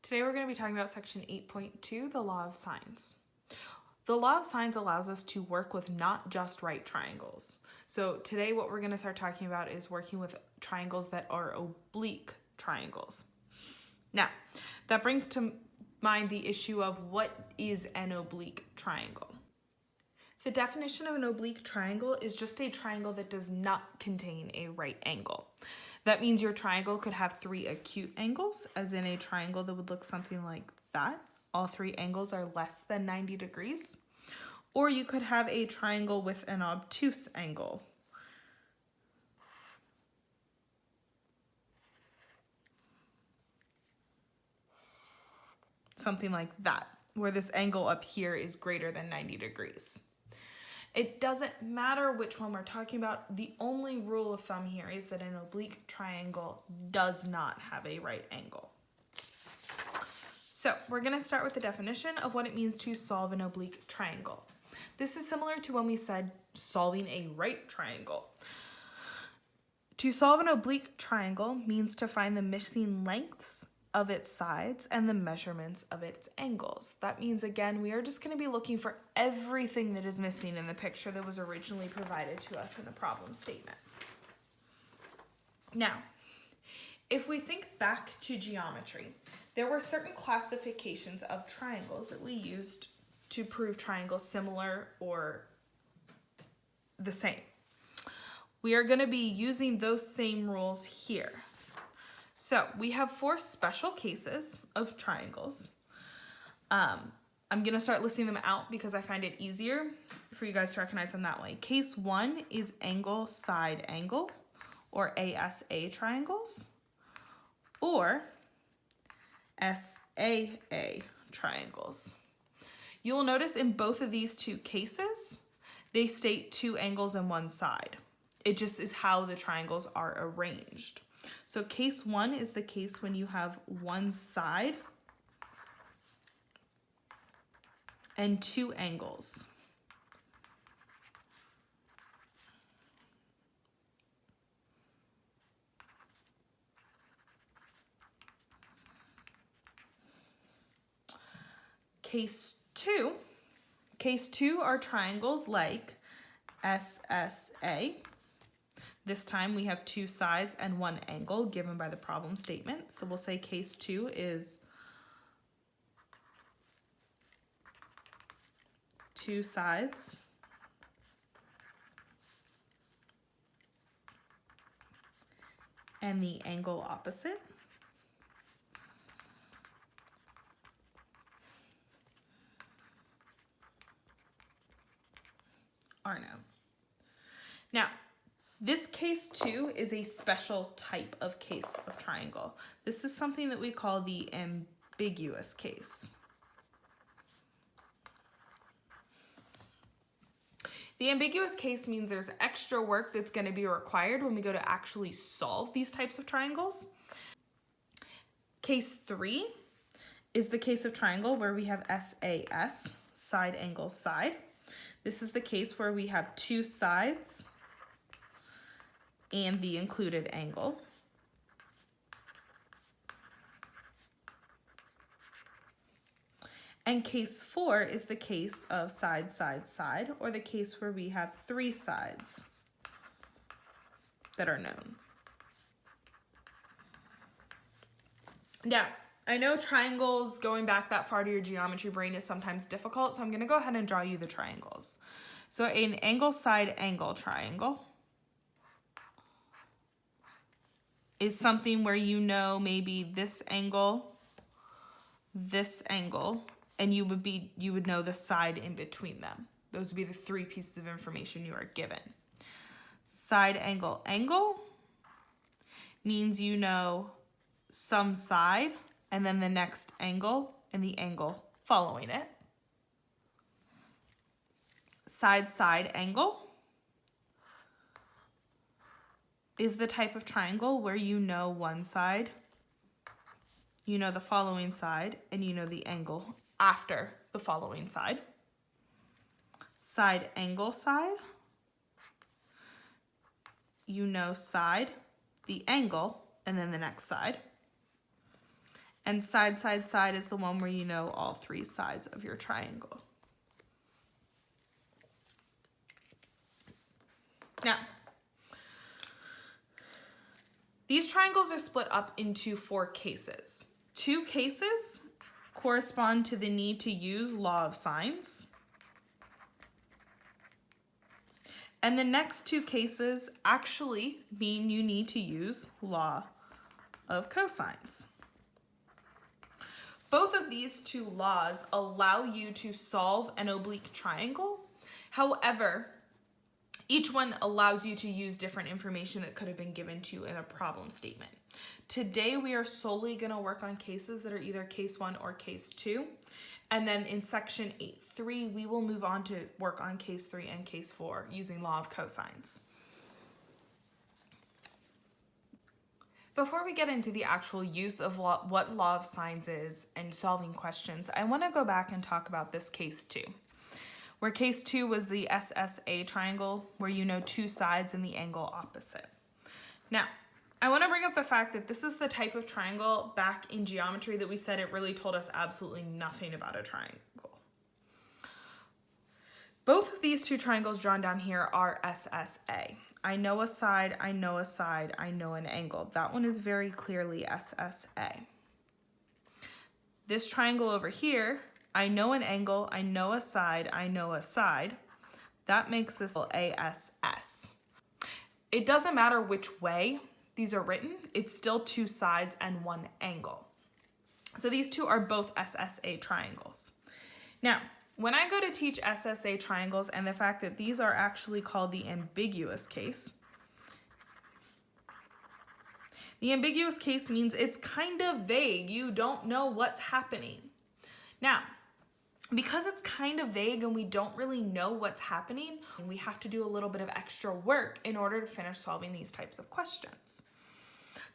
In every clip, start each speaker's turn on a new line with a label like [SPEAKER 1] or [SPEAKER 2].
[SPEAKER 1] Today we're going to be talking about section 8.2, the law of sines. The law of sines allows us to work with not just right triangles. So today what we're going to start talking about is working with triangles that are oblique triangles. Now, that brings to mind the issue of what is an oblique triangle. The definition of an oblique triangle is just a triangle that does not contain a right angle. That means your triangle could have three acute angles, as in a triangle that would look something like that. All three angles are less than 90 degrees. Or you could have a triangle with an obtuse angle. Something like that, where this angle up here is greater than 90 degrees. It doesn't matter which one we're talking about. The only rule of thumb here is that an oblique triangle does not have a right angle. So we're going to start with the definition of what it means to solve an oblique triangle. This is similar to when we said solving a right triangle. To solve an oblique triangle means to find the missing lengths of its sides and the measurements of its angles. That means, again, we are just going to be looking for everything that is missing in the picture that was originally provided to us in the problem statement. Now, if we think back to geometry, there were certain classifications of triangles that we used to prove triangles similar or the same. We are going to be using those same rules here. So we have four special cases of triangles. I'm going to start listing them out because I find it easier for you guys to recognize them that way. Case one is angle side angle, or ASA triangles, or SAA triangles. You will notice in both of these two cases, they state two angles and one side. It just is how the triangles are arranged. So case one is the case when you have one side and two angles. Case two are triangles like SSA. This time we have two sides and one angle given by the problem statement. So we'll say case two is two sides and the angle opposite. Are known. Now, this case two is a special type of case of triangle. This is something that we call the ambiguous case. The ambiguous case means there's extra work that's going to be required when we go to actually solve these types of triangles. Case three is the case of triangle where we have SAS, side angle side. This is the case where we have two sides and the included angle. And case four is the case of side, side, side, or the case where we have three sides that are known. Now, I know triangles, going back that far to your geometry brain, is sometimes difficult, so I'm going to go ahead and draw you the triangles. So an angle side angle triangle is something where you know maybe this angle, and you would know the side in between them. Those would be the three pieces of information you are given. Side angle angle means you know some side and then the next angle and the angle following it. Side side angle is the type of triangle where you know one side, you know the following side, and you know the angle after the following side. Side angle side, you know side, the angle, and then the next side. And side, side, side is the one where you know all three sides of your triangle. Now, these triangles are split up into 4 cases. 2 cases correspond to the need to use law of sines. And the next 2 cases actually mean you need to use law of cosines. Both of these 2 laws allow you to solve an oblique triangle. However, each one allows you to use different information that could have been given to you in a problem statement. Today, we are solely going to work on cases that are either case 1 or case 2. And then in section 8.3, we will move on to work on case 3 and case 4 using law of cosines. Before we get into the actual use of what law of sines is and solving questions, I want to go back and talk about this case 2. Where case 2 was the SSA triangle, where you know 2 sides and the angle opposite. Now, I want to bring up the fact that this is the type of triangle back in geometry that we said it really told us absolutely nothing about a triangle. Both of these 2 triangles drawn down here are SSA. I know a side, I know a side, I know an angle. That one is very clearly SSA. This triangle over here, I know an angle, I know a side, I know a side. That makes this ASS. It doesn't matter which way these are written, it's still 2 sides and 1 angle. So these 2 are both SSA triangles. Now, when I go to teach SSA triangles and the fact that these are actually called the ambiguous case, the ambiguous case means it's kind of vague. You don't know what's happening. Now, because it's kind of vague and we don't really know what's happening, we have to do a little bit of extra work in order to finish solving these types of questions.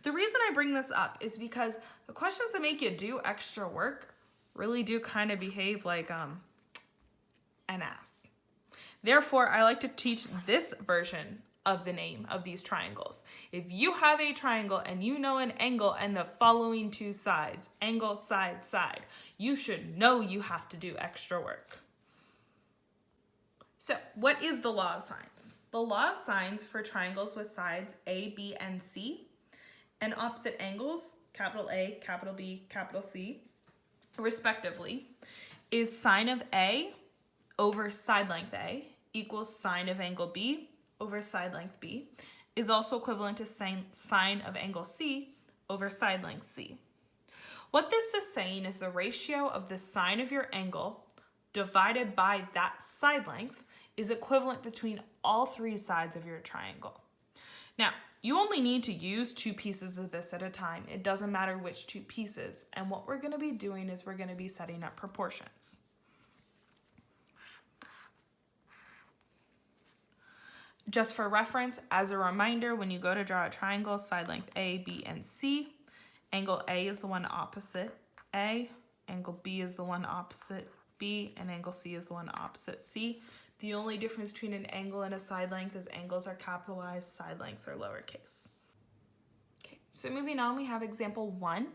[SPEAKER 1] The reason I bring this up is because the questions that make you do extra work really do kind of behave like an ass. Therefore, I like to teach this version of the name of these triangles. If you have a triangle and you know an angle and the following 2 sides, angle, side, side, you should know you have to do extra work. So, what is the law of sines? The law of sines for triangles with sides A, B, and C and opposite angles, capital A, capital B, capital C, respectively, is sine of A over side length A equals sine of angle B over side length B is also equivalent to sine of angle C over side length C. What this is saying is the ratio of the sine of your angle divided by that side length is equivalent between all 3 sides of your triangle. Now, you only need to use 2 pieces of this at a time. It doesn't matter which 2 pieces. And what we're going to be doing is we're going to be setting up proportions. Just for reference, as a reminder, when you go to draw a triangle, side length A, B, and C, angle A is the one opposite A, angle B is the one opposite B, and angle C is the one opposite C. The only difference between an angle and a side length is angles are capitalized, side lengths are lowercase. Okay, so moving on, we have example 1.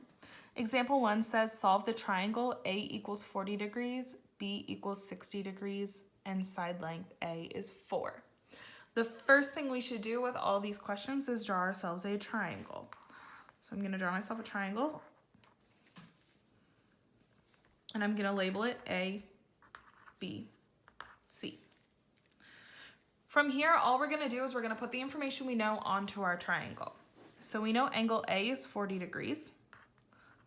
[SPEAKER 1] Example 1 says solve the triangle A equals 40 degrees, B equals 60 degrees, and side length A is 4. The first thing we should do with all these questions is draw ourselves a triangle. So I'm going to draw myself a triangle. And I'm going to label it A, B, C. From here, all we're going to do is we're going to put the information we know onto our triangle. So we know angle A is 40 degrees.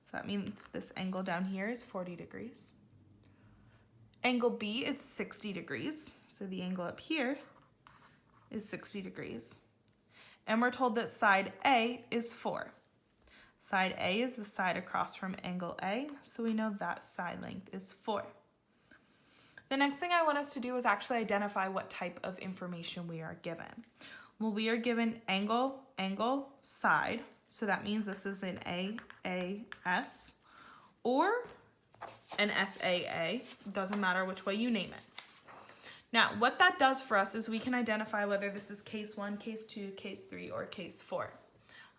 [SPEAKER 1] So that means this angle down here is 40 degrees. Angle B is 60 degrees. So the angle up here is 60 degrees. And we're told that side A is 4. Side A is the side across from angle A, so we know that side length is 4. The next thing I want us to do is actually identify what type of information we are given. Well, we are given angle, angle, side, so that means this is an AAS or an SAA, doesn't matter which way you name it. Now, what that does for us is we can identify whether this is case 1, case 2, case 3, or case 4.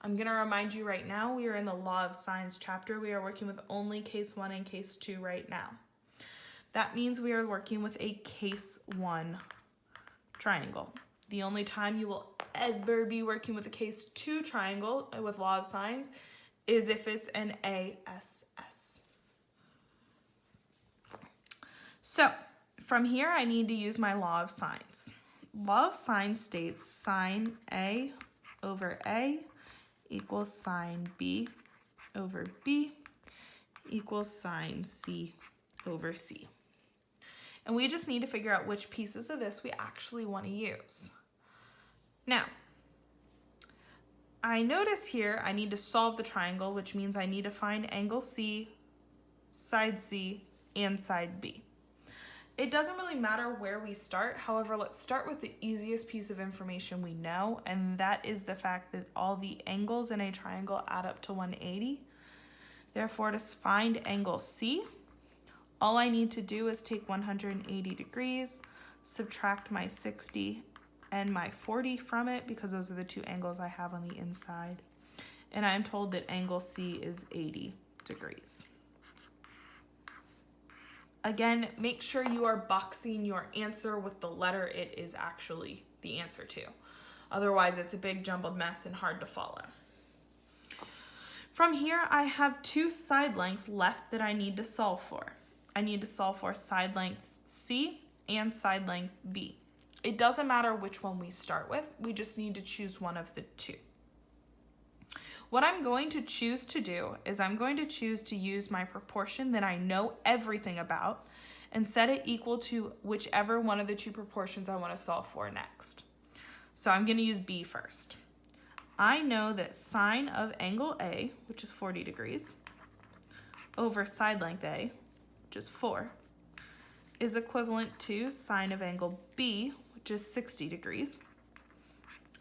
[SPEAKER 1] I'm going to remind you right now, we are in the Law of Sines chapter. We are working with only case 1 and case 2 right now. That means we are working with a case 1 triangle. The only time you will ever be working with a case 2 triangle with Law of Sines is if it's an ASS. So from here, I need to use my Law of Sines. Law of Sines states sine A over A equals sine B over B equals sine C over C. And we just need to figure out which pieces of this we actually want to use. Now, I notice here I need to solve the triangle, which means I need to find angle C, side C, and side B. It doesn't really matter where we start. However, let's start with the easiest piece of information we know, and that is the fact that all the angles in a triangle add up to 180. Therefore, to find angle C, all I need to do is take 180 degrees, subtract my 60 and my 40 from it, because those are the two angles I have on the inside. And I'm told that angle C is 80 degrees. Again, make sure you are boxing your answer with the letter it is actually the answer to. Otherwise, it's a big jumbled mess and hard to follow. From here, I have 2 side lengths left that I need to solve for. I need to solve for side length C and side length B. It doesn't matter which one we start with. We just need to choose one of the 2. What I'm going to choose to do is I'm going to choose to use my proportion that I know everything about and set it equal to whichever one of the 2 proportions I want to solve for next. So I'm going to use B first. I know that sine of angle A, which is 40 degrees, over side length A, which is 4, is equivalent to sine of angle B, which is 60 degrees,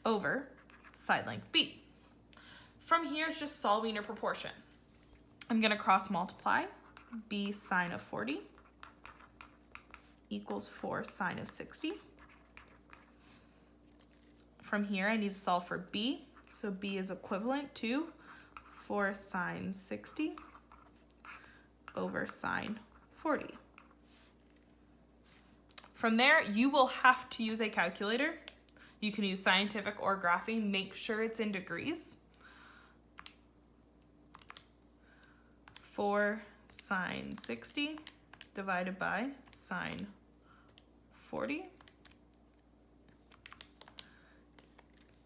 [SPEAKER 1] over side length B. From here, it's just solving a proportion. I'm going to cross multiply. B sine of 40 equals 4 sine of 60. From here, I need to solve for B. So B is equivalent to 4 sine 60 over sine 40. From there, you will have to use a calculator. You can use scientific or graphing. Make sure it's in degrees. 4 sine 60 divided by sine 40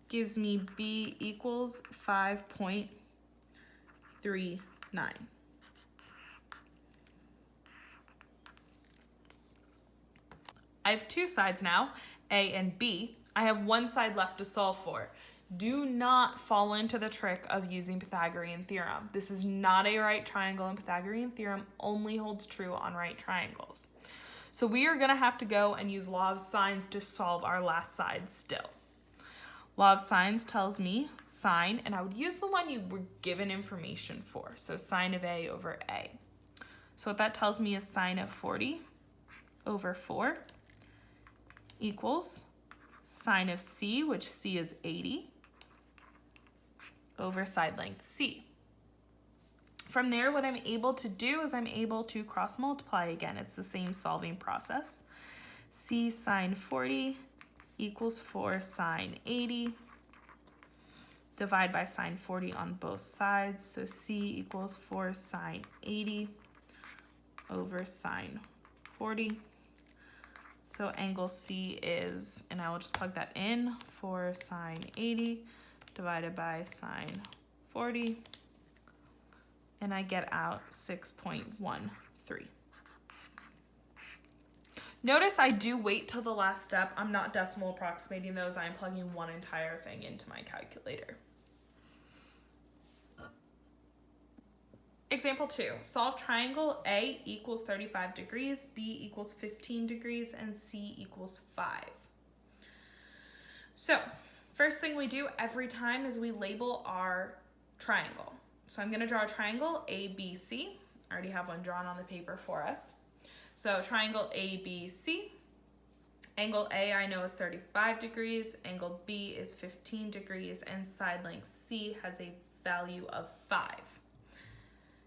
[SPEAKER 1] gives me B equals 5.39. I have 2 sides now, A and B. I have 1 side left to solve for. Do not fall into the trick of using Pythagorean theorem. This is not a right triangle, and Pythagorean theorem only holds true on right triangles. So we are going to have to go and use Law of Sines to solve our last side still. Law of Sines tells me sine, and I would use the one you were given information for. So sine of A over A. So what that tells me is sine of 40 over 4 equals sine of C, which C is 80, over side length C. From there, what I'm able to do is I'm able to cross multiply again. It's the same solving process. C sine 40 equals 4 sine 80. Divide by sine 40 on both sides. So C equals 4 sine 80 over sine 40. So angle C is, and I will just plug that in, 4 sine 80 divided by sine 40, and I get out 6.13. Notice I do wait till the last step. I'm not decimal approximating those. I'm plugging one entire thing into my calculator. Example 2, solve triangle A equals 35 degrees, B equals 15 degrees, and C equals 5. So, first thing we do every time is we label our triangle. So I'm going to draw a triangle ABC. I already have one drawn on the paper for us. So triangle ABC, Angle A I know is 35 degrees, angle B is 15 degrees, and side length C has a value of 5.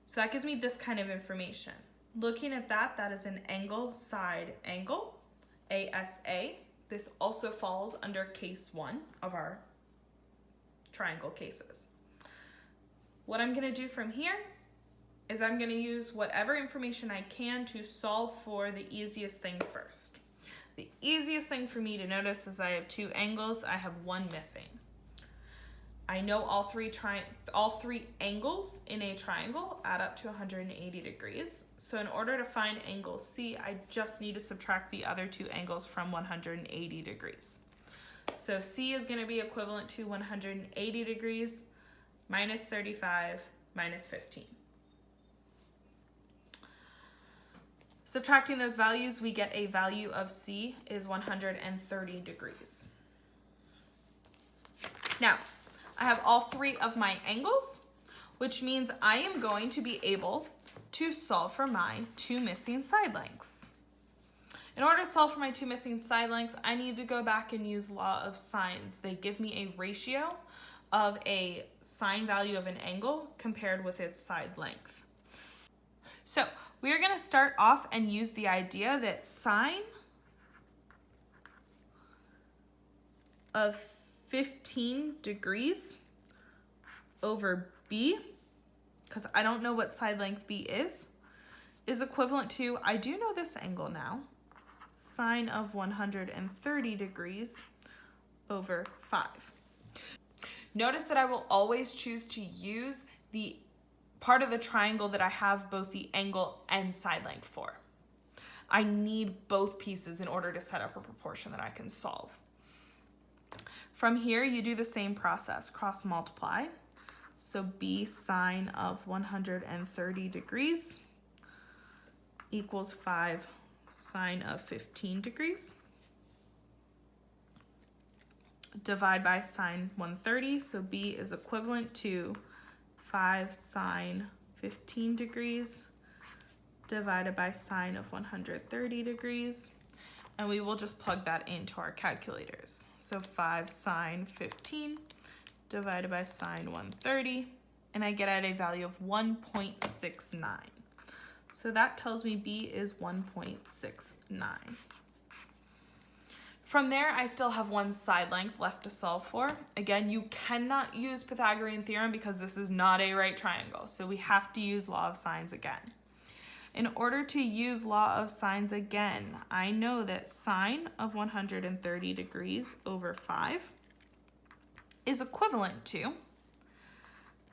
[SPEAKER 1] So that gives me this kind of information. Looking at that, that is an angle side angle, ASA. This also falls under case 1 of our triangle cases. What I'm going to do from here is I'm going to use whatever information I can to solve for the easiest thing first. The easiest thing for me to notice is I have 2 angles, I have 1 missing. I know all three angles in a triangle add up to 180 degrees. So in order to find angle C, I just need to subtract the other 2 angles from 180 degrees. So C is going to be equivalent to 180 degrees minus 35 minus 15. Subtracting those values, we get a value of C is 130 degrees. Now, I have all 3 of my angles, which means I am going to be able to solve for my 2 missing side lengths. In order to solve for my 2 missing side lengths, I need to go back and use law of sines. They give me a ratio of a sine value of an angle compared with its side length. So we are going to start off and use the idea that sine of 15 degrees over B, because I don't know what side length B is equivalent to, I do know this angle now, sine of 130 degrees over 5. Notice that I will always choose to use the part of the triangle that I have both the angle and side length for. I need both pieces in order to set up a proportion that I can solve. From here, you do the same process, cross multiply. So B sine of 130 degrees equals 5 sine of 15 degrees. Divide by sine 130, so B is equivalent to 5 sine 15 degrees divided by sine of 130 degrees. And we will just plug that into our calculators. So 5 sine 15 divided by sine 130, and I get at a value of 1.69. So that tells me B is 1.69. From there, I still have 1 side length left to solve for. Again, you cannot use Pythagorean theorem because this is not a right triangle, so we have to use law of sines again. In order to use law of sines again, I know that sine of 130 degrees over 5 is equivalent to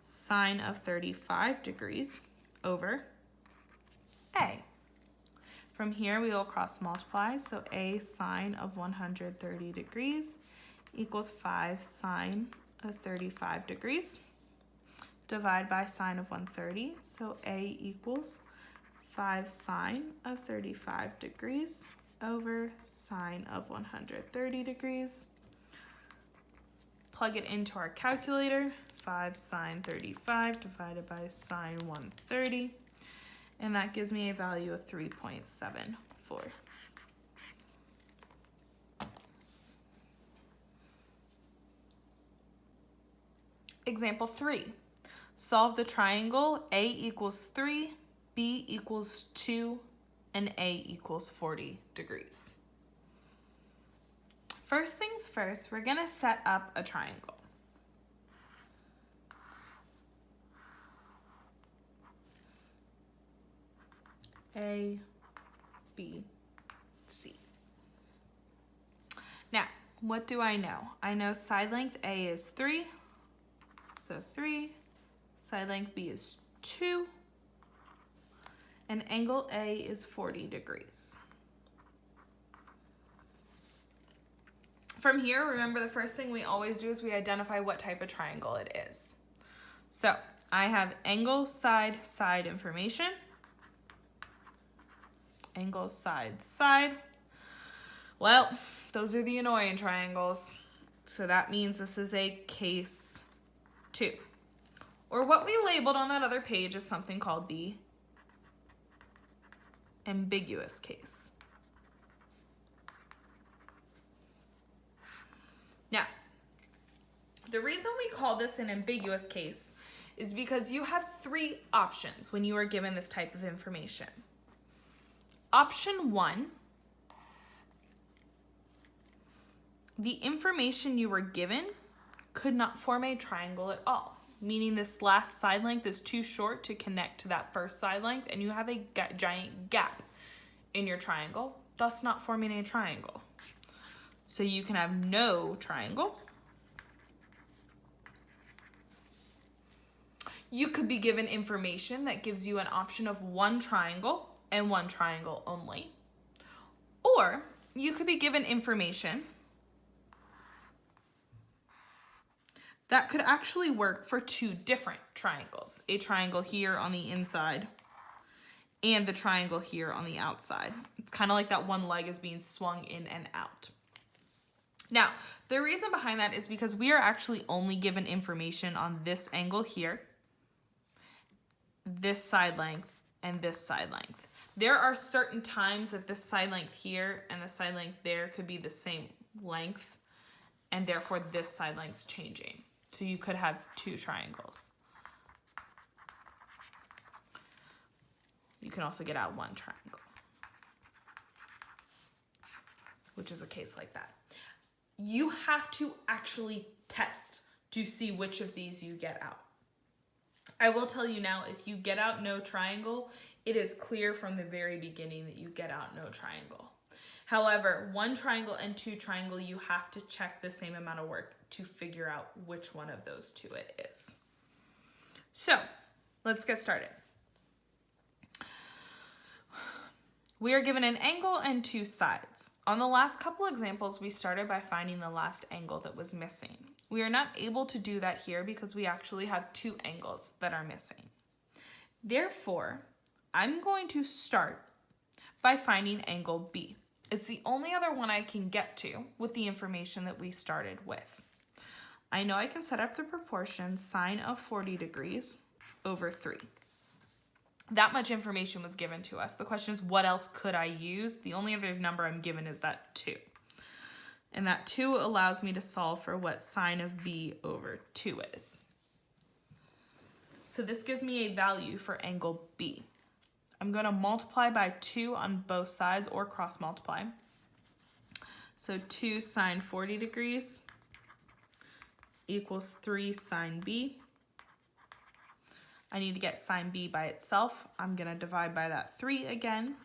[SPEAKER 1] sine of 35 degrees over A. From here, we will cross multiply, so A sine of 130 degrees equals 5 sine of 35 degrees. Divide by sine of 130, so A equals 5 sine of 35 degrees over sine of 130 degrees. Plug it into our calculator, 5 sine 35 divided by sine 130, and that gives me a value of 3.74. Example 3. Solve the triangle A equals 3, B equals 2, and A equals 40 degrees. First things first, we're going to set up a triangle. A, B, C. Now, what do I know? I know side length A is 3, so 3. Side length B is 2. And angle A is 40 degrees. From here, remember the first thing we always do is we identify what type of triangle it is. So I have angle, side, side information. Angle, side, side. Well, those are the annoying triangles. So that means this is a case 2. Or what we labeled on that other page is something called the ambiguous case. The reason we call this an ambiguous case is because you have three options when you are given this type of information. Option 1, the information you were given could not form a triangle at all, meaning this last side length is too short to connect to that first side length, and you have a giant gap in your triangle, thus not forming a triangle. So you can have no triangle. You could be given information that gives you an option of one triangle and one triangle only. Or you could be given information that could actually work for two different triangles. A triangle here on the inside and the triangle here on the outside. It's kind of like that one leg is being swung in and out. Now, the reason behind that is because we are actually only given information on this angle here, this side length, and this side length. There are certain times that this side length here and the side length there could be the same length, and therefore this side length's changing. So you could have two triangles. You can also get out one triangle, which is a case like that. You have to actually test to see which of these you get out. I will tell you now, if you get out no triangle, it is clear from the very beginning that you get out no triangle. However, one triangle and two triangle, you have to check the same amount of work to figure out which one of those two it is. So let's get started. We are given an angle and two sides. On the last couple examples, we started by finding the last angle that was missing. We are not able to do that here because we actually have two angles that are missing. Therefore, I'm going to start by finding angle B. It's the only other one I can get to with the information that we started with. I know I can set up the proportion sine of 40 degrees over 3. That much information was given to us. The question is, what else could I use? The only other number I'm given is that 2. And that 2 allows me to solve for what sine of b over 2 is. So this gives me a value for angle B. I'm going to multiply by 2 on both sides or cross multiply. So 2 sine 40 degrees equals 3 sine B. I need to get sine B by itself. I'm going to divide by that 3 again.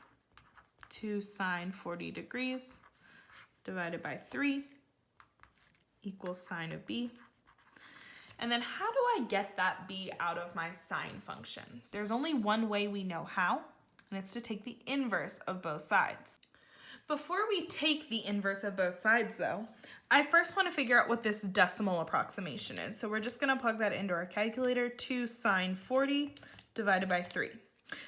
[SPEAKER 1] 2 sine 40 degrees divided by 3 equals sine of B. And then how do I get that B out of my sine function? There's only one way we know how, and it's to take the inverse of both sides. Before we take the inverse of both sides though, I first want to figure out what this decimal approximation is. So we're just going to plug that into our calculator. 2 sine 40 divided by 3.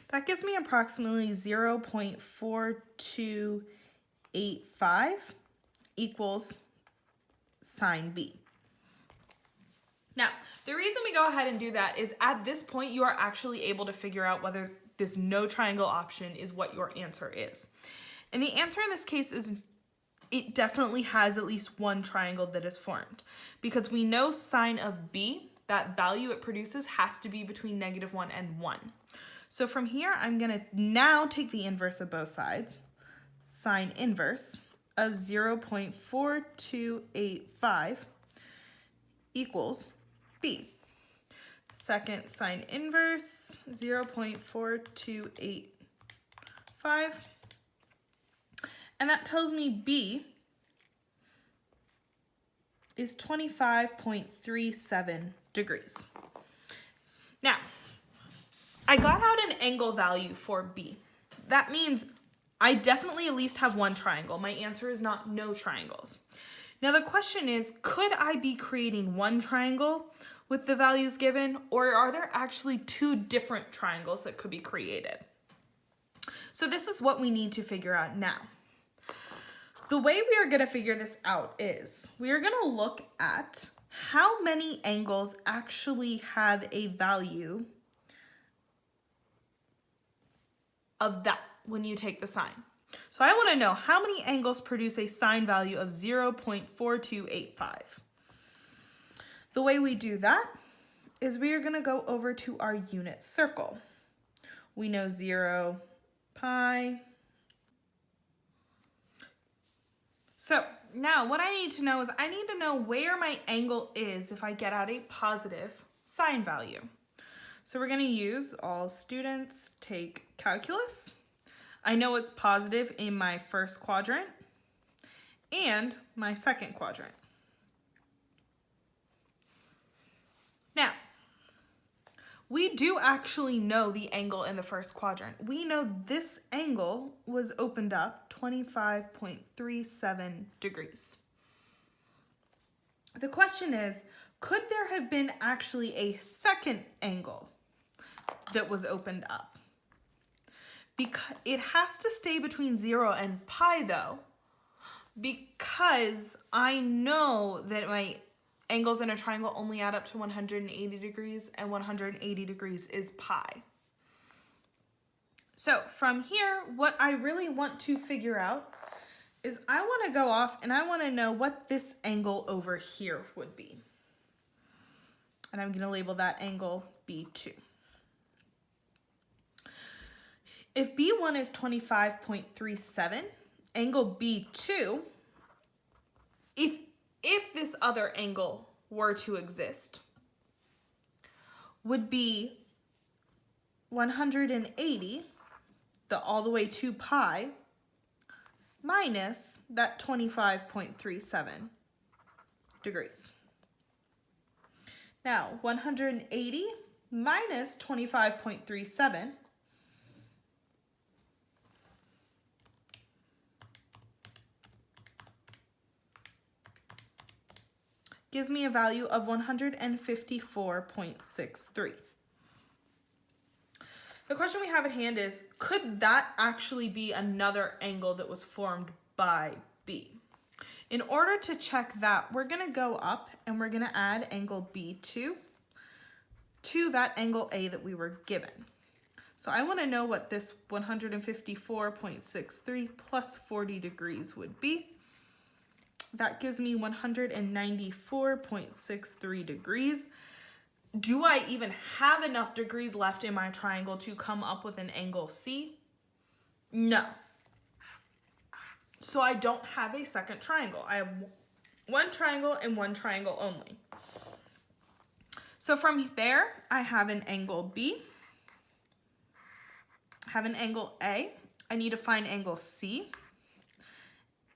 [SPEAKER 1] That gives me approximately 0.4285 equals sine B. Now, the reason we go ahead and do that is at this point you are actually able to figure out whether this no triangle option is what your answer is. And the answer in this case is it definitely has at least one triangle that is formed, because we know sine of B, that value it produces, has to be between -1 and 1. So from here, I'm going to now take the inverse of both sides, sine inverse of 0.4285 equals B. Second sine inverse, 0.4285. And that tells me B is 25.37 degrees. Now, I got out an angle value for B. That means I definitely at least have one triangle. My answer is not no triangles. Now the question is, could I be creating one triangle with the values given, or are there actually two different triangles that could be created? So this is what we need to figure out now. The way we are going to figure this out is we are going to look at how many angles actually have a value of that when you take the sine. So I want to know how many angles produce a sine value of 0.4285. The way we do that is we are going to go over to our unit circle. We know 0, pi. So now what I need to know is I need to know where my angle is if I get out a positive sine value. So we're going to use all students take calculus. I know it's positive in my first quadrant and my second quadrant. Now, we do actually know the angle in the first quadrant. We know this angle was opened up 25.37 degrees. The question is, could there have been actually a second angle that was opened up? Because it has to stay between 0 and pi though, because I know that my angles in a triangle only add up to 180 degrees, and 180 degrees is pi. So from here, what I really want to figure out is I want to go off and I want to know what this angle over here would be. And I'm going to label that angle B2. If B1 is 25.37, angle B2, if this other angle were to exist, would be 180, all the way to pi, minus that 25.37 degrees. Now, 180 minus 25.37 gives me a value of 154.63. The question we have at hand is, could that actually be another angle that was formed by B? In order to check that, we're going to go up and we're going to add angle B2 to that angle A that we were given. So I want to know what this 154.63 plus 40 degrees would be. That gives me 194.63 degrees. Do I even have enough degrees left in my triangle to come up with an angle C? No. So I don't have a second triangle. I have one triangle and one triangle only. So from there, I have an angle B, have an angle A. I need to find angle C.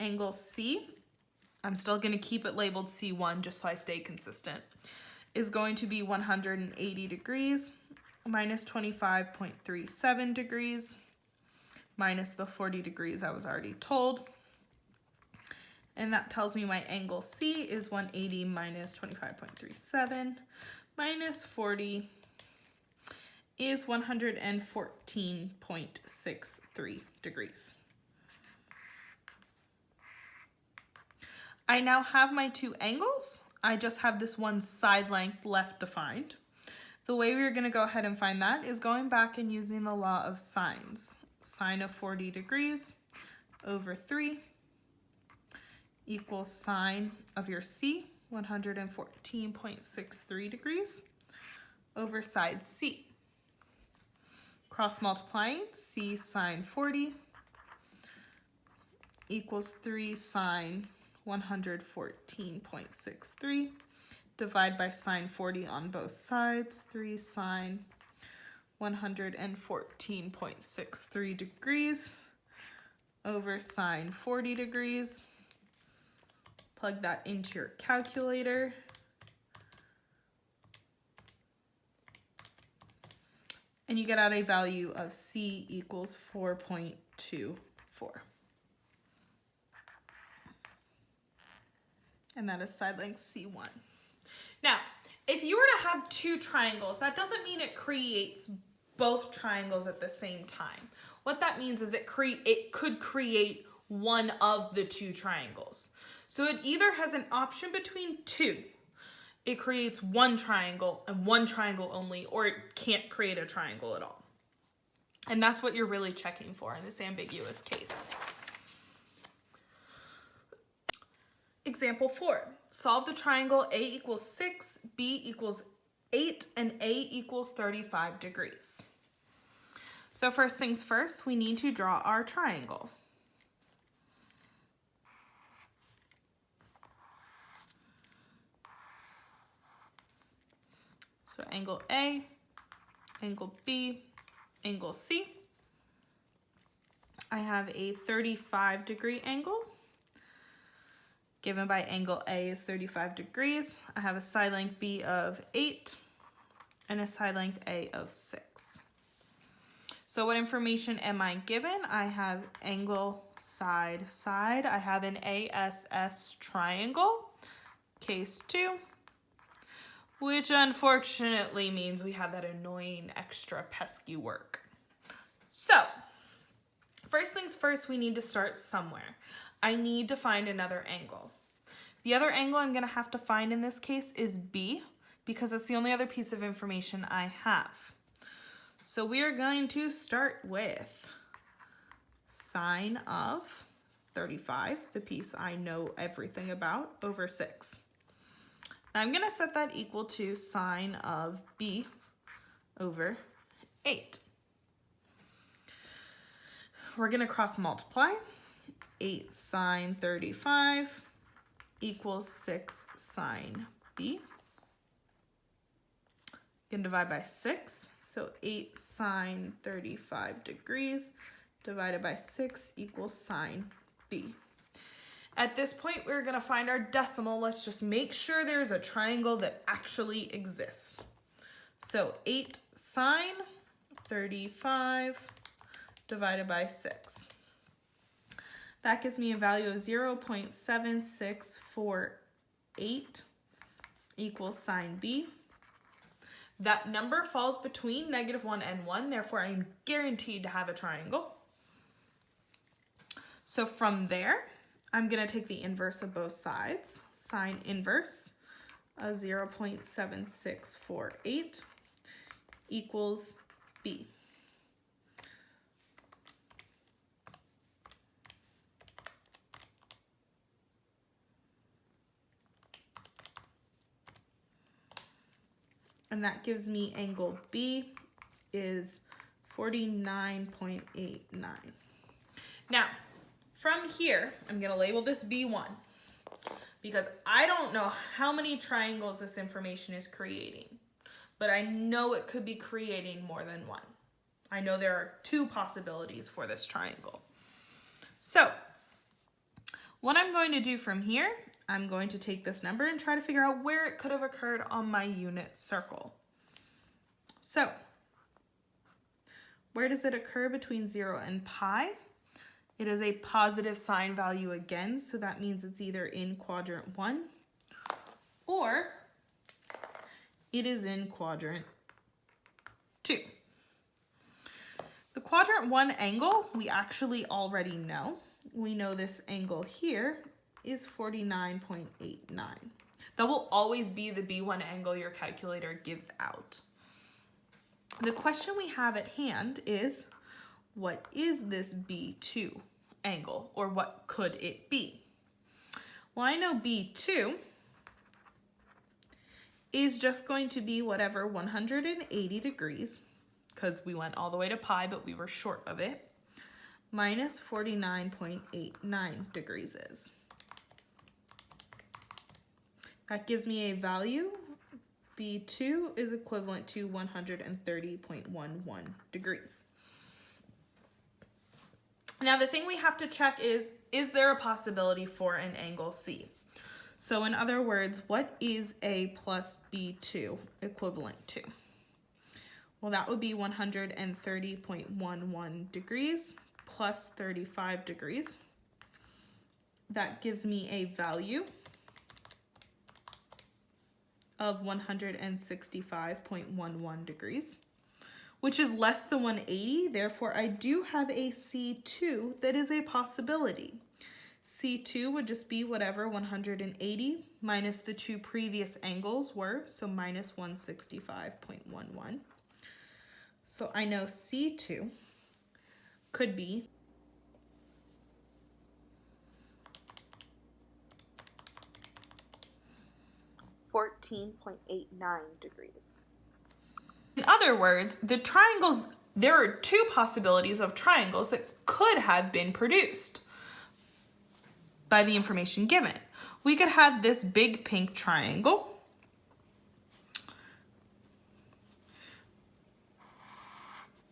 [SPEAKER 1] Angle C, I'm still going to keep it labeled C1 just so I stay consistent, is going to be 180 degrees minus 25.37 degrees minus the 40 degrees I was already told. And that tells me my angle C is 180 minus 25.37 minus 40 is 114.63 degrees. I now have my two angles. I just have this one side length left to find. The way we're going to go ahead and find that is going back and using the law of sines. Sine of 40 degrees over 3 equals sine of your C, 114.63 degrees, over side C. Cross multiplying, C sine 40 equals 3 sine 114.63. Divide by sine 40 on both sides. 3 sine 114.63 degrees over sine 40 degrees. Plug that into your calculator. And you get out a value of C equals 4.24. And that is side length C1. Now, if you were to have two triangles, that doesn't mean it creates both triangles at the same time. What that means is it could create one of the two triangles. So it either has an option between two. It creates one triangle and one triangle only, or it can't create a triangle at all. And that's what you're really checking for in this ambiguous case. Example 4. solve the triangle A equals 6, B equals 8, and A equals 35 degrees. So first things first, we need to draw our triangle. So angle A, angle B, angle C. I have a 35-degree angle. Given by angle A is 35 degrees. I have a side length B of 8 and a side length A of 6. So what information am I given? I have angle, side, side. I have an ASS triangle, case 2, which unfortunately means we have that annoying extra pesky work. So, first things first, we need to start somewhere. I need to find another angle. The other angle I'm going to have to find in this case is B, because it's the only other piece of information I have. So we are going to start with sine of 35, the piece I know everything about, over 6. Now I'm going to set that equal to sine of B over 8. We're going to cross multiply. 8 sine 35 equals 6 sine B. You can divide by 6, so 8 sine 35 degrees divided by 6 equals sine B. At this point, we're going to find our decimal. Let's just make sure there's a triangle that actually exists. So 8 sine 35 divided by 6. That gives me a value of 0.7648 equals sine B. That number falls between -1 and 1, therefore I'm guaranteed to have a triangle. So from there, I'm going to take the inverse of both sides. Sine inverse of 0.7648 equals B. And that gives me angle B is 49.89. Now, from here, I'm going to label this B1 because I don't know how many triangles this information is creating, but I know it could be creating more than one. I know there are 2 possibilities for this triangle. So, what I'm going to do from here, I'm going to take this number and try to figure out where it could have occurred on my unit circle. So, where does it occur between 0 and pi? It is a positive sign value again, so that means it's either in quadrant 1 or it is in quadrant 2. The quadrant 1 angle, we actually already know. We know this angle here is 49.89. That will always be the B1 angle your calculator gives out. The question we have at hand is, what is this B2 angle, or what could it be? Well, I know B2 is just going to be whatever 180 degrees, because we went all the way to pi, but we were short of it, minus 49.89 degrees is. That gives me a value. B2 is equivalent to 130.11 degrees. Now the thing we have to check is there a possibility for an angle C? So in other words, what is A plus B2 equivalent to? Well, that would be 130.11 degrees plus 35 degrees. That gives me a value of 165.11 degrees, which is less than 180. Therefore, I do have a C2 that is a possibility. C2 would just be whatever 180 minus the 2 previous angles were, so minus 165.11. So I know C2 could be
[SPEAKER 2] 14.89 degrees.
[SPEAKER 1] In other words, there are two possibilities of triangles that could have been produced by the information given. We could have this big pink triangle,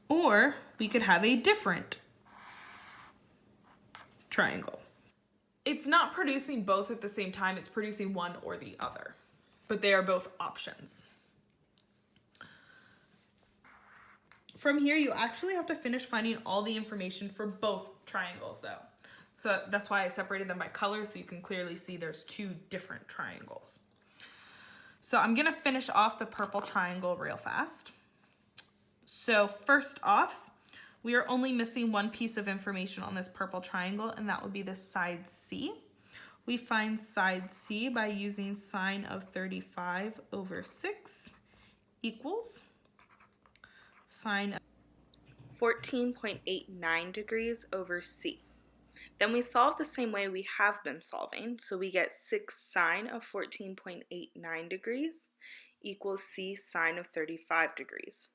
[SPEAKER 1] or we could have a different triangle. It's not producing both at the same time, it's producing one or the other, but they are both options. From here, you actually have to finish finding all the information for both triangles though. So that's why I separated them by color so you can clearly see there's two different triangles. So I'm gonna finish off the purple triangle real fast. So first off, we are only missing one piece of information on this purple triangle, and that would be the side C. We find side C by using sine of 35 over 6 equals sine of
[SPEAKER 2] 14.89 degrees over C. Then we solve the same way we have been solving, so we get 6 sine of 14.89 degrees equals C sine of 35 degrees.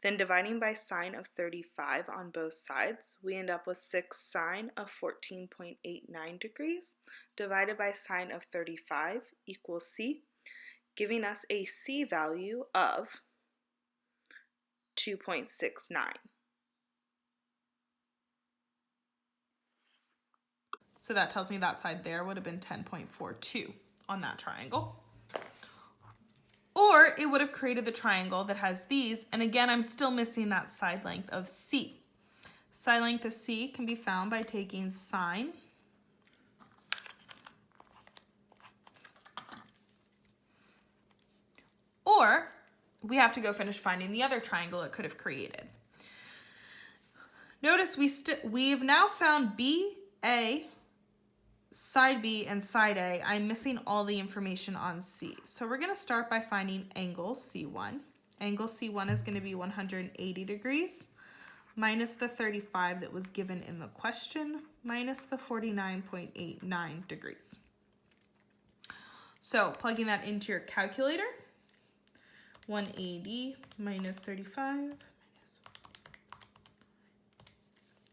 [SPEAKER 2] Then dividing by sine of 35 on both sides, we end up with 6 sine of 14.89 degrees divided by sine of 35 equals C, giving us a C value of 2.69.
[SPEAKER 1] So that tells me that side there would have been 10.42 on that triangle. Or it would have created the triangle that has these, and again, I'm still missing that side length of C. Side length of C can be found by taking sine or we have to go finish finding the other triangle it could have created. Notice we've now found B, A, side B, and side A. I'm missing all the information on C. So we're going to start by finding angle C1. Angle C1 is going to be 180 degrees minus the 35 that was given in the question minus the 49.89 degrees. So plugging that into your calculator, 180 minus 35,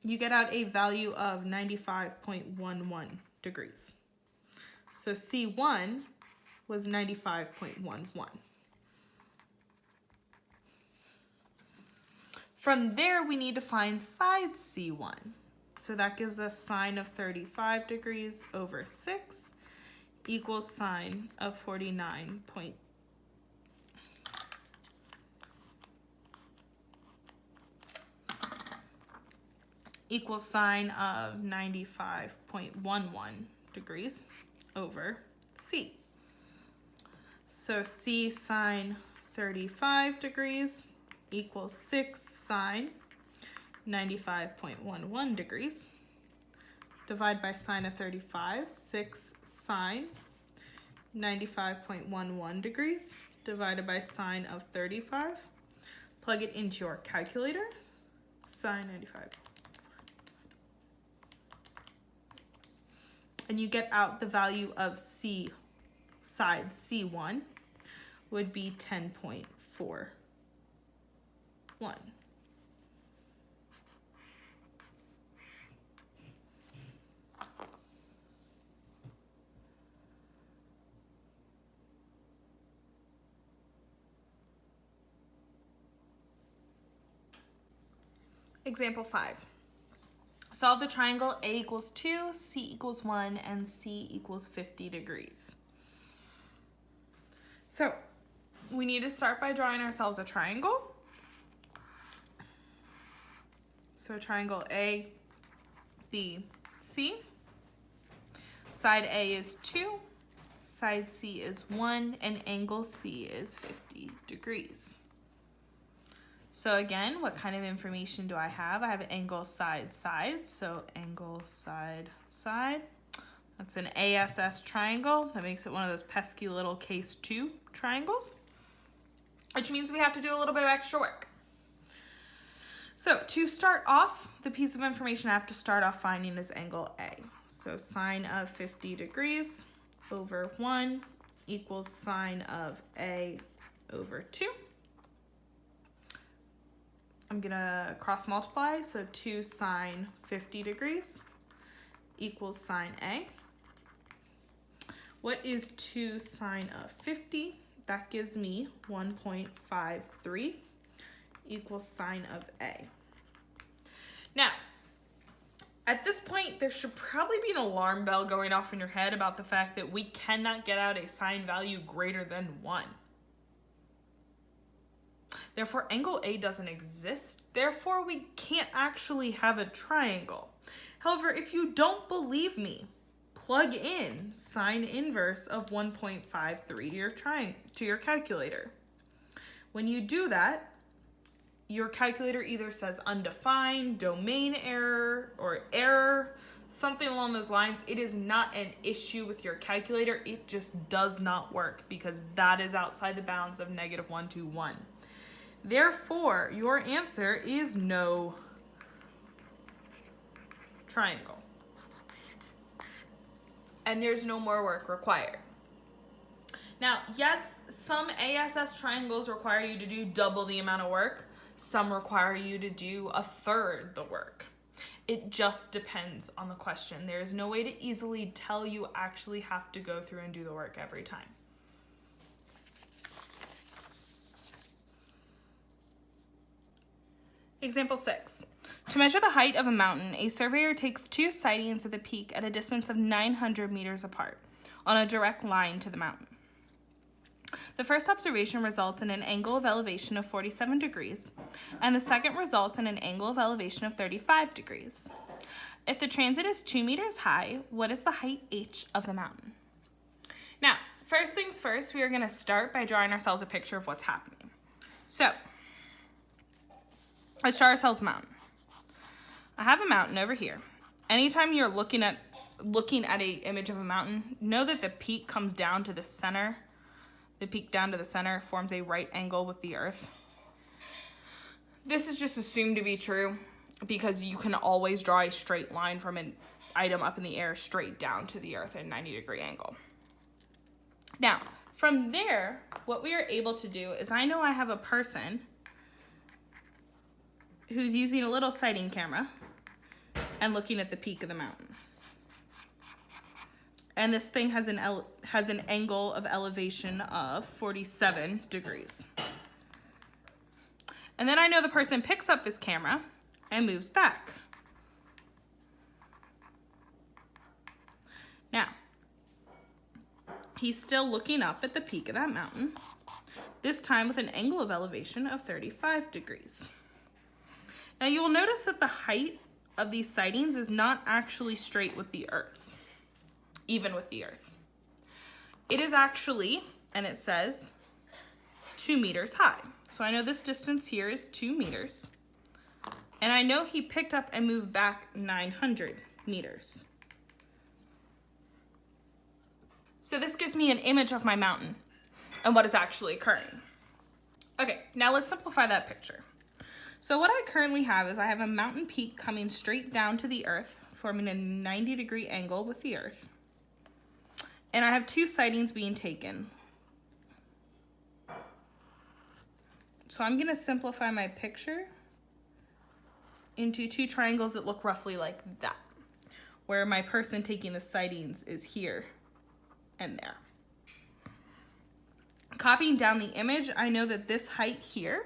[SPEAKER 1] you get out a value of 95.11 degrees. So C1 was 95.11. From there, we need to find side C1. So that gives us sine of 35 degrees over 6 equals sine of 49. Equals sine of 95.11 degrees over C. So C sine 35 degrees equals 6 sine 95.11 degrees. Divide by sine of 35, 6 sine 95.11 degrees divided by sine of 35. Plug it into your calculator, sine 95. And you get out the value of C side C1 would be 10.41. Example 5. Solve the triangle A equals 2, C equals 1, and C equals 50 degrees. So we need to start by drawing ourselves a triangle. So triangle A, B, C. Side A is 2, side C is 1, and angle C is 50 degrees. So again, what kind of information do I have? I have angle side side, so angle side side. That's an ASS triangle. That makes it one of those pesky little case 2 triangles, which means we have to do a little bit of extra work. So to start off, the piece of information I have to start off finding is angle A. So sine of 50 degrees over 1 equals sine of A over 2. I'm gonna cross multiply, so 2 sine 50 degrees equals sine A. What is 2 sine of 50? That gives me 1.53 equals sine of A. Now, at this point, there should probably be an alarm bell going off in your head about the fact that we cannot get out a sine value greater than 1. Therefore, angle A doesn't exist. Therefore, we can't actually have a triangle. However, if you don't believe me, plug in sine inverse of 1.53 to your calculator. When you do that, your calculator either says undefined, domain error, or error, something along those lines. It is not an issue with your calculator. It just does not work because that is outside the bounds of -1 to 1. Therefore, your answer is no triangle. And there's no more work required. Now, yes, some ASS triangles require you to do double the amount of work. Some require you to do a third the work. It just depends on the question. There is no way to easily tell you actually have to go through and do the work every time. Example 6. To measure the height of a mountain, a surveyor takes 2 sightings of the peak at a distance of 900 meters apart on a direct line to the mountain. The first observation results in an angle of elevation of 47 degrees, and the second results in an angle of elevation of 35 degrees. If the transit is 2 meters high, what is the height h of the mountain? Now, first things first, we are going to start by drawing ourselves a picture of what's happening. So, let's draw ourselves a mountain. I have a mountain over here. Anytime you're looking at an image of a mountain, know that the peak comes down to the center. The peak down to the center forms a right angle with the earth. This is just assumed to be true because you can always draw a straight line from an item up in the air straight down to the earth at a 90-degree angle. Now, from there, what we are able to do is I know I have a person who's using a little sighting camera and looking at the peak of the mountain. And this thing has an angle of elevation of 47 degrees. And then I know the person picks up his camera and moves back. Now, he's still looking up at the peak of that mountain, this time with an angle of elevation of 35 degrees. Now you will notice that the height of these sightings is not actually straight with the earth, even with the earth. It is actually, and it says 2 meters high. So I know this distance here is 2 meters. And I know he picked up and moved back 900 meters. So this gives me an image of my mountain and what is actually occurring. Okay, now let's simplify that picture. So what I currently have is I have a mountain peak coming straight down to the earth, forming a 90-degree angle with the earth. And I have 2 sightings being taken. So I'm going to simplify my picture into 2 triangles that look roughly like that, where my person taking the sightings is here and there. Copying down the image, I know that this height here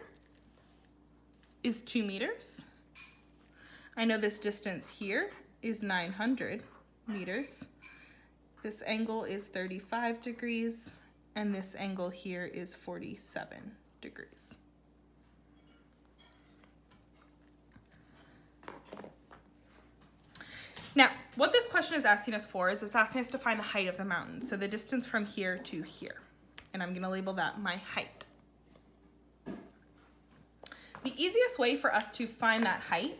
[SPEAKER 1] is 2 meters. I know this distance here is 900 meters. This angle is 35 degrees, and this angle here is 47 degrees. Now, what this question is asking us for is it's asking us to find the height of the mountain. So the distance from here to here. And I'm going to label that my height. The easiest way for us to find that height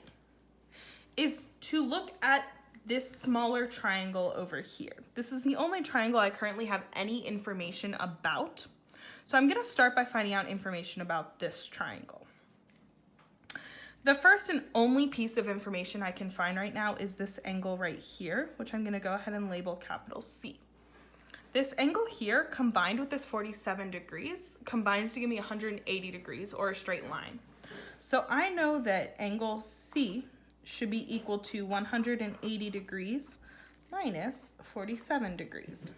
[SPEAKER 1] is to look at this smaller triangle over here. This is the only triangle I currently have any information about. So I'm going to start by finding out information about this triangle. The first and only piece of information I can find right now is this angle right here, which I'm going to go ahead and label capital C. This angle here combined with this 47 degrees combines to give me 180 degrees or a straight line. So I know that angle C should be equal to 180 degrees minus 47 degrees.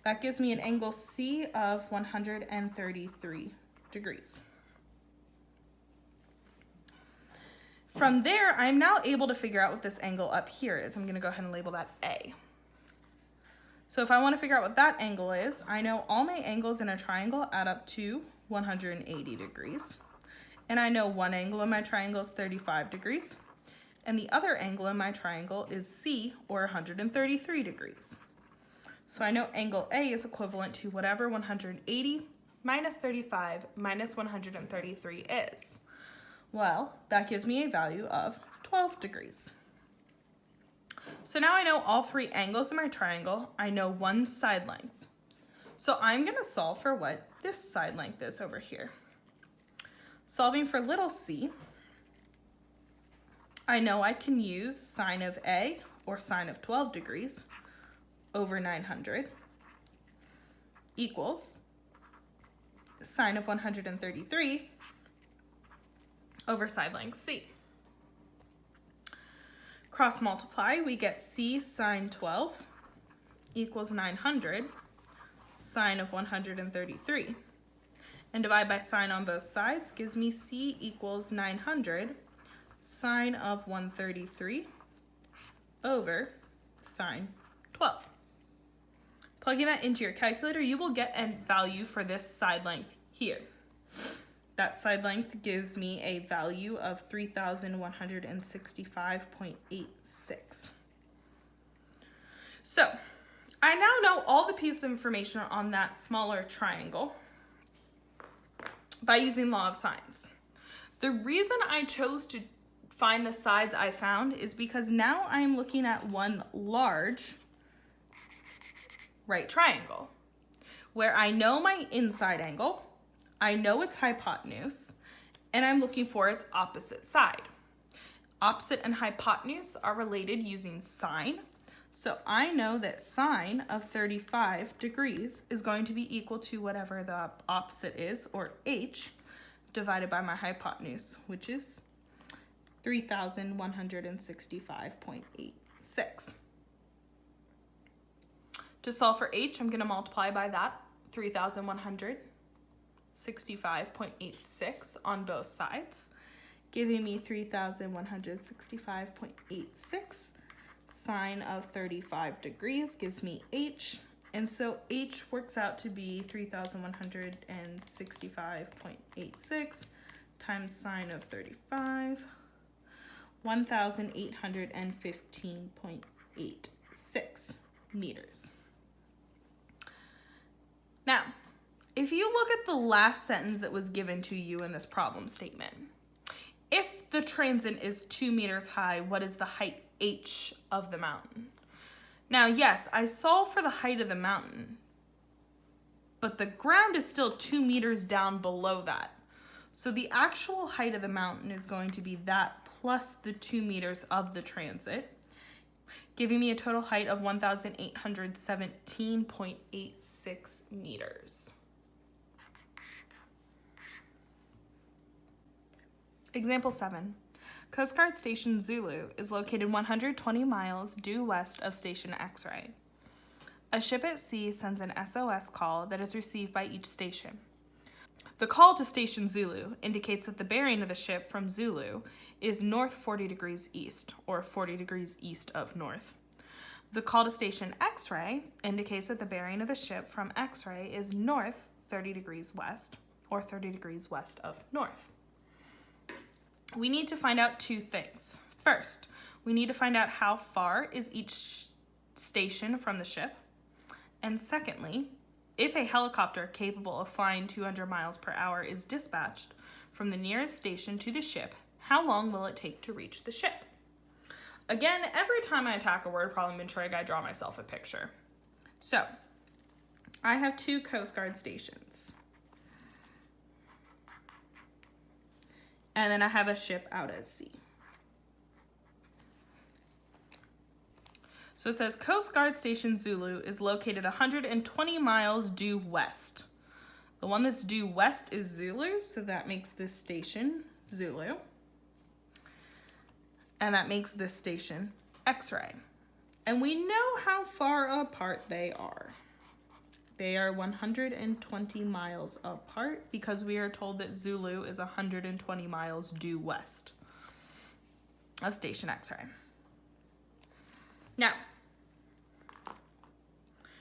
[SPEAKER 1] That gives me an angle C of 133 degrees. From there, I'm now able to figure out what this angle up here is. I'm going to go ahead and label that A. So if I want to figure out what that angle is, I know all my angles in a triangle add up to 180 degrees. And I know one angle in my triangle is 35 degrees. And the other angle in my triangle is C, or 133 degrees. So I know angle A is equivalent to whatever 180 minus 35 minus 133 is. Well, that gives me a value of 12 degrees. So now I know all three angles in my triangle. I know one side length. So I'm going to solve for what this side length is over here. Solving for little c, I know I can use sine of A, or sine of 12 degrees, over 900 equals sine of 133 over side length c. Cross multiply, we get c sine 12 equals 900 sine of 133. And divide by sine on both sides gives me c equals 900 sine of 133 over sine 12. Plugging that into your calculator, you will get a value for this side length here. That side length gives me a value of 3,165.86. So I now know all the pieces of information on that smaller triangle by using law of sines. The reason I chose to find the sides I found is because now I am looking at one large right triangle where I know my inside angle, I know its hypotenuse, and I'm looking for its opposite side. Opposite and hypotenuse are related using sine. So I know that sine of 35 degrees is going to be equal to whatever the opposite is, or h, divided by my hypotenuse, which is 3,165.86. To solve for h, I'm going to multiply by that 3,165.86 on both sides, giving me 3,165.86. Sine of 35 degrees gives me h, and so h works out to be 3,165.86 times sine of 35, 1,815.86 meters. Now, if you look at the last sentence that was given to you in this problem statement, if the transit is 2 meters high, what is the height h of the mountain? Now, yes, I solved for the height of the mountain, but the ground is still 2 meters down below that. So the actual height of the mountain is going to be that plus the 2 meters of the transit, giving me a total height of 1,817.86 meters. Example 7. Coast Guard Station Zulu is located 120 miles due west of Station X-Ray. A ship at sea sends an SOS call that is received by each station. The call to Station Zulu indicates that the bearing of the ship from Zulu is north 40 degrees east, or 40 degrees east of north. The call to Station X-Ray indicates that the bearing of the ship from X-Ray is north 30 degrees west, or 30 degrees west of north. We need to find out two things. First, we need to find out how far is each station from the ship. And secondly, if a helicopter capable of flying 200 miles per hour is dispatched from the nearest station to the ship, how long will it take to reach the ship? Again, every time I attack a word problem in trig, I draw myself a picture. So, I have two Coast Guard stations. And then I have a ship out at sea. So it says Coast Guard Station Zulu is located 120 miles due west. The one that's due west is Zulu, so that makes this station Zulu. And that makes this station X-ray. And we know how far apart they are. They are 120 miles apart because we are told that Zulu is 120 miles due west of Station X-ray. Now,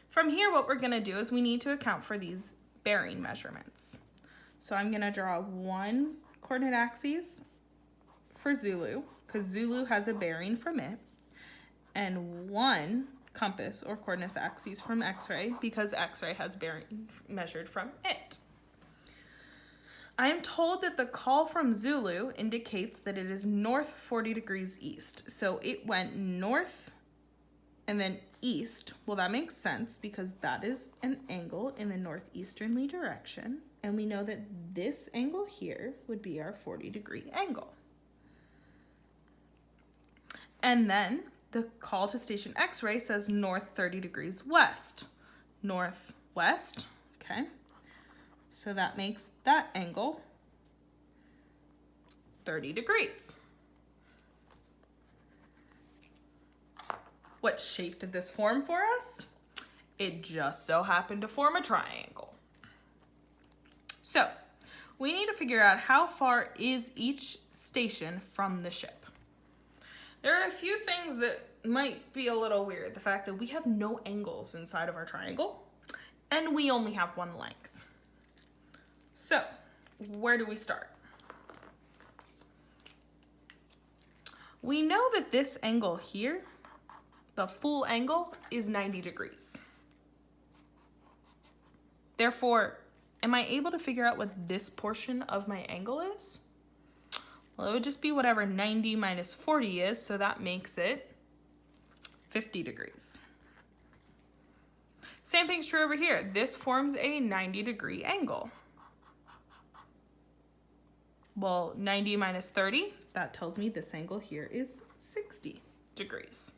[SPEAKER 1] from here, what we're gonna do is we need to account for these bearing measurements. So I'm gonna draw one coordinate axis for Zulu, because Zulu has a bearing from it, and one compass or coordinate axis from X-ray, because X-ray has bearing measured from it. I am told that the call from Zulu indicates that it is north 40 degrees east. So it went north and then east. Well, that makes sense because that is an angle in the northeasterly direction. And we know that this angle here would be our 40-degree angle. And then the call to Station X-ray says north 30 degrees west. Northwest, okay? So that makes that angle 30 degrees. What shape did this form for us? It just so happened to form a triangle. So we need to figure out how far is each station from the ship. There are a few things that might be a little weird. The fact that we have no angles inside of our triangle and we only have one length. So, where do we start? We know that this angle here, the full angle, is 90 degrees. Therefore, am I able to figure out what this portion of my angle is? Well, it would just be whatever 90 minus 40 is, so that makes it 50 degrees. Same thing's true over here. This forms a 90-degree angle. Well, 90 minus 30, that tells me this angle here is 60 degrees.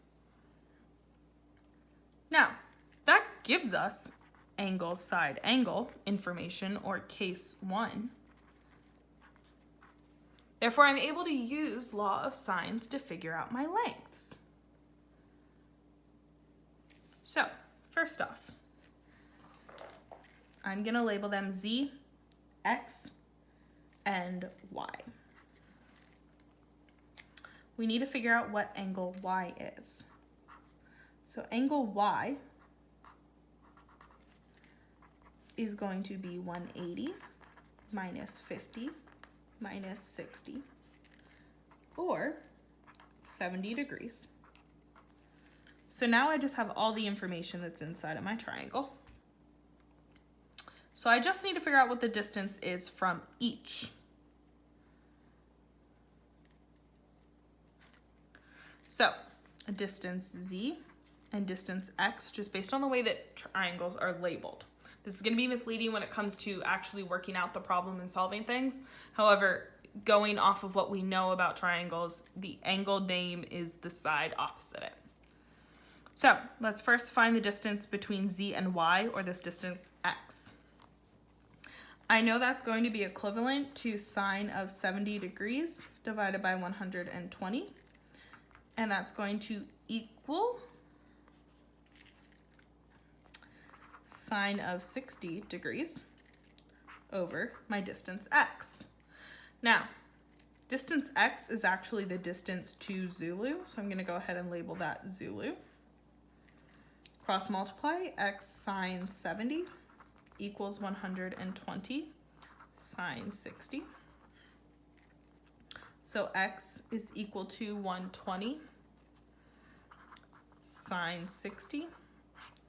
[SPEAKER 1] Now, that gives us angle side angle information, or case 1. Therefore, I'm able to use law of sines to figure out my lengths. So, first off, I'm gonna label them Z, X, and Y. We need to figure out what angle Y is. So angle Y is going to be 180 minus 50 minus 60, or 70 degrees. So now I just have all the information that's inside of my triangle. So I just need to figure out what the distance is from each. So a distance Z and distance X, just based on the way that triangles are labeled. This is going to be misleading when it comes to actually working out the problem and solving things. However, going off of what we know about triangles, the angle name is the side opposite it. So let's first find the distance between Z and Y, or this distance X. I know that's going to be equivalent to sine of 70 degrees divided by 120. And that's going to equal sine of 60 degrees over my distance X. Now, distance X is actually the distance to Zulu, so I'm gonna go ahead and label that Zulu. Cross multiply, X sine 70 equals 120 sine 60. So X is equal to 120 sine 60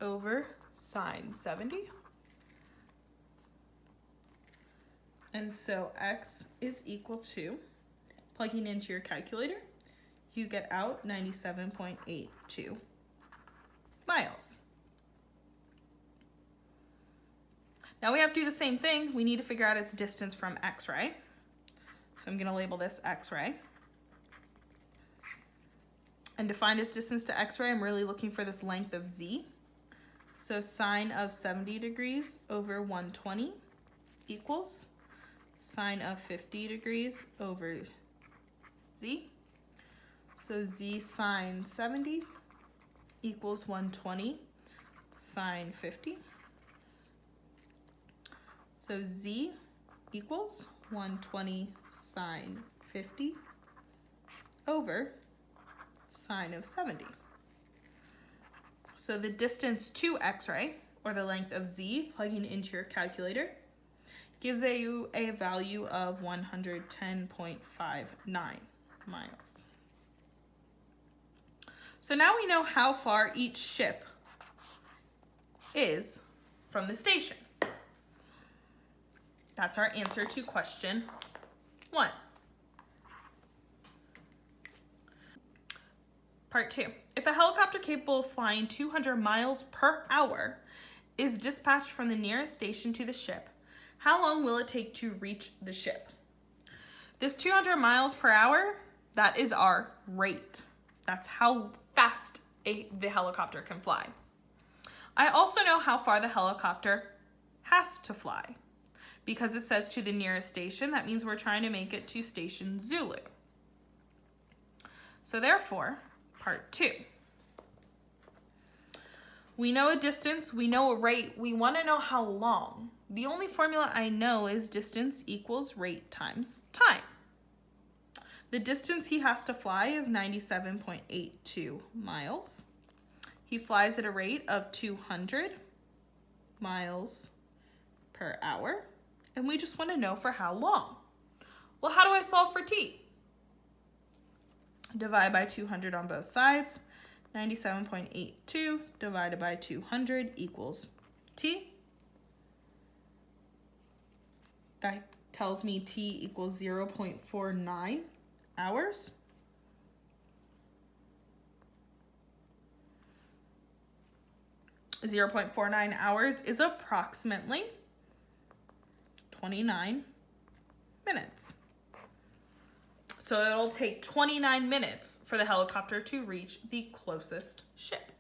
[SPEAKER 1] over sine 70. And so X is equal to, plugging into your calculator, you get out 97.82 miles. Now we have to do the same thing. We need to figure out its distance from X-ray. So I'm going to label this X-ray. And to find its distance to x-ray, I'm really looking for this length of z. So sine of 70 degrees over 120 equals sine of 50 degrees over z. So z sine 70 equals 120 sine 50. So z equals 120 sine 50 over sine of 70. So the distance to x-ray, or the length of z, plugging into your calculator, gives you a value of 110.59 miles. So now we know how far each ship is from the station. That's our answer to question 1. Part 2. If a helicopter capable of flying 200 miles per hour is dispatched from the nearest station to the ship, how long will it take to reach the ship? This 200 miles per hour, that is our rate. That's how fast the helicopter can fly. I also know how far the helicopter has to fly. Because it says to the nearest station, that means we're trying to make it to station Zulu. So therefore, part 2. We know a distance, we know a rate, we want to know how long. The only formula I know is distance equals rate times time. The distance he has to fly is 97.82 miles. He flies at a rate of 200 miles per hour. And we just want to know for how long. Well, how do I solve for t? Divide by 200 on both sides. 97.82 divided by 200 equals t. That tells me t equals 0.49 hours. .49 hours is approximately 29 minutes. So it'll take 29 minutes for the helicopter to reach the closest ship.